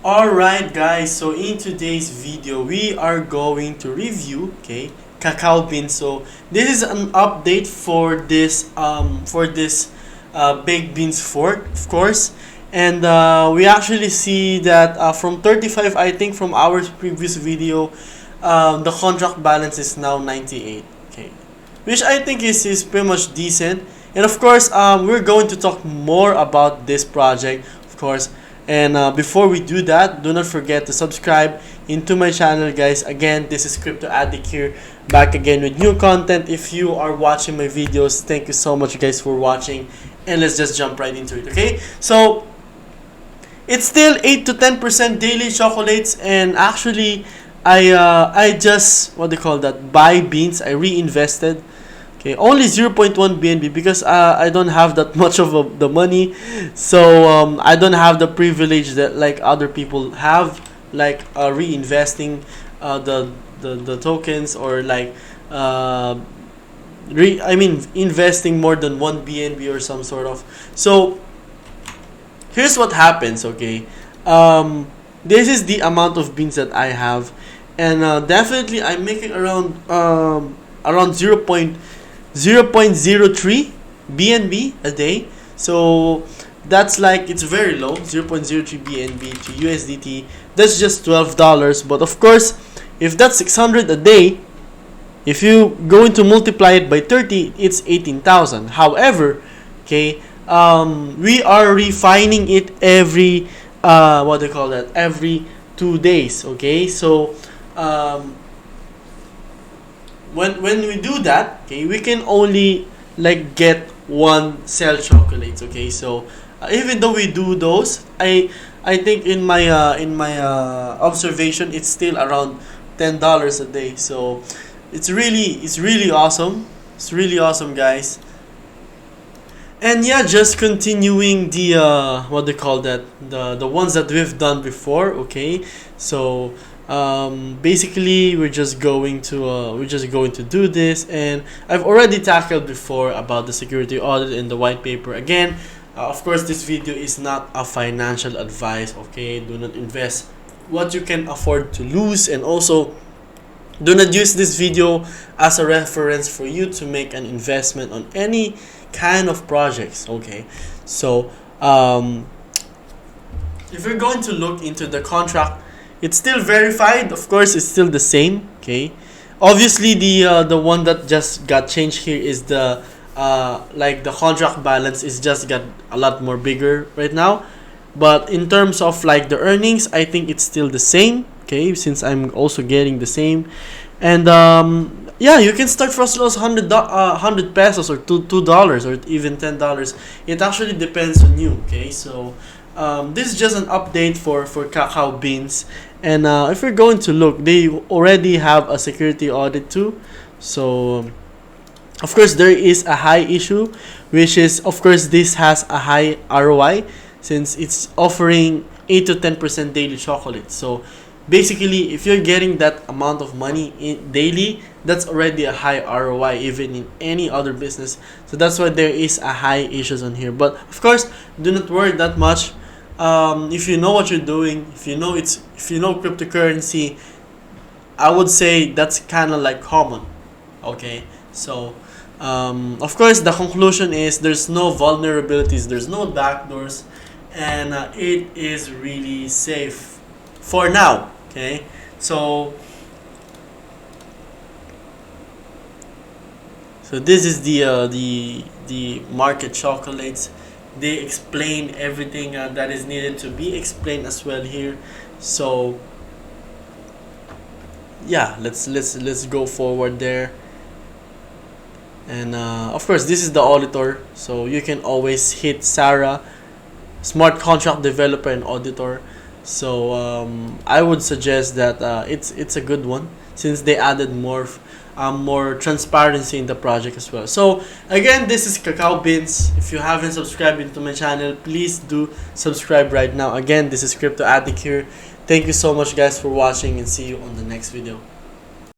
Alright guys, so in today's video we are going to review Cacao Beans. So this is an update for this baked beans fork, of course. And we actually see that from 35, I think from our previous video, the contract balance is now 98, which I think is pretty much decent. And of course, we're going to talk more about this project, of course. And before we do that, do not forget to subscribe into my channel, guys. Again, this is Crypto Addict here, back again with new content. If you are watching my videos, thank you so much, guys, for watching. And let's just jump right into it, okay? So it's still 8 to 10% daily chocolates, and actually I just buy beans. I reinvested. Okay, only 0.1 BNB because I don't have that much of the money, so I don't have the privilege that like other people have, like reinvesting the tokens, or like investing more than 1 BNB or some sort of. So here's what happens, okay? This is the amount of beans that I have, and definitely I'm making around 0.03 BNB a day. So that's like, it's very low, 0.03 BNB to USDT. That's just $12. But of course, if that's 600 a day, if you going to multiply it by 30, it's 18,000. However, we are refining it every every 2 days. Okay, so when we do that, we can only like get one cell chocolates. Okay, so even though we do those, I think in my observation, it's still around $10 a day. So it's really awesome. It's really awesome, guys. And yeah, just continuing the the ones that we've done before. Okay, so basically we're just going to do this, and I've already tackled before about the security audit and the white paper. Again, of course, this video is not a financial advice. Okay, do not invest what you can afford to lose, and also do not use this video as a reference for you to make an investment on any kind of projects. Okay, so if you're going to look into the contract, it's still verified. Of course, it's still the same. Okay, obviously the one that just got changed here is the the contract balance is just got a lot more bigger right now. But in terms of like the earnings, I think it's still the same. Okay, since I'm also getting the same. And yeah, you can start for as low as 100 pesos or $2 or even $10. It actually depends on you. Okay, so this is just an update for Cacao Beans. And if we're going to look, they already have a security audit too. So of course there is a high issue, which is, of course, this has a high ROI since it's offering 8 to 10% daily chocolate. So basically, if you're getting that amount of money daily, that's already a high ROI even in any other business. So that's why there is a high issues on here. But of course, do not worry that much. If you know what you're doing, if you know cryptocurrency, I would say that's kind of like common. Okay, so of course the conclusion is there's no vulnerabilities, there's no backdoors, and it is really safe for now. Okay, so this is the market chocolates. They explain everything that is needed to be explained as well here. So yeah, let's go forward there. And of course, this is the auditor, so you can always hit Sarah, smart contract developer and auditor. So I would suggest that it's a good one since they added more transparency in the project as well. So again, this is Cacao Beans. If you haven't subscribed into my channel, please do subscribe right now. Again, this is Crypto Addict here. Thank you so much, guys, for watching, and see you on the next video.